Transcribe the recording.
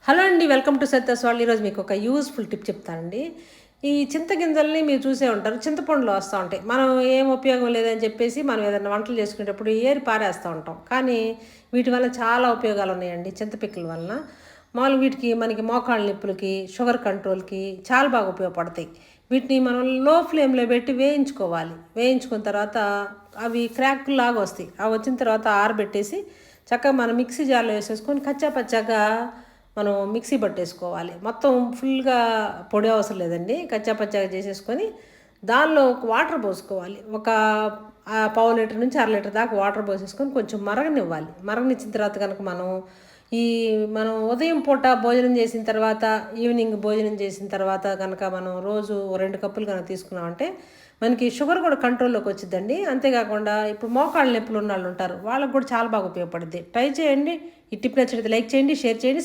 Hello అండి, welcome to సత్యస్ వాళ్ళు. ఈరోజు మీకు ఒక యూస్ఫుల్ టిప్ చెప్తానండి. ఈ చింతగింజల్ని మీరు చూసే ఉంటారు, చింతపండులో వస్తూ ఉంటాయి. మనం ఏం ఉపయోగం లేదని చెప్పేసి మనం ఏదైనా వంటలు చేసుకునేటప్పుడు ఏరి పారేస్తూ ఉంటాం. కానీ వీటి వల్ల చాలా ఉపయోగాలు ఉన్నాయండి. చింతపిక్కల వలన మామూలు వీటికి మనకి మోకాళ్ళ నొప్పులకి, షుగర్ కంట్రోల్కి చాలా బాగా ఉపయోగపడతాయి. వీటిని మనం లో ఫ్లేమ్లో పెట్టి వేయించుకోవాలి. వేయించుకున్న తర్వాత అవి క్రాక్ లాగా వస్తాయి. అవి వచ్చిన తర్వాత ఆరబెట్టేసి చక్కగా మనం మిక్సీ జార్లో వేసేసుకొని కచ్చా పచ్చాగా మనం మిక్సీ పట్టేసుకోవాలి. మొత్తం ఫుల్గా పొడి అవసరం లేదండి, కచ్చా పచ్చాగా చేసేసుకొని దానిలో వాటర్ పోసుకోవాలి. ఒక పావు లీటర్ నుంచి అర లీటర్ దాకా వాటర్ పోసేసుకొని కొంచెం మరగనివ్వాలి. మరగనిచ్చిన తర్వాత కనుక ఈ మనం ఉదయం పూట భోజనం చేసిన తర్వాత, ఈవినింగ్ భోజనం చేసిన తర్వాత కనుక మనం రోజు 2 కప్పులు కనుక తీసుకున్నామంటే మనకి షుగర్ కూడా కంట్రోల్లోకి వచ్చిందండి. అంతేకాకుండా ఇప్పుడు మోకాళ్ళ నొప్పులు ఉన్న వాళ్ళు ఉంటారు, వాళ్ళకు కూడా చాలా బాగా ఉపయోగపడుద్ది. ట్రై చేయండి. ఈ టిప్ నచ్చినట్లయితే లైక్ చేయండి, షేర్ చేయండి,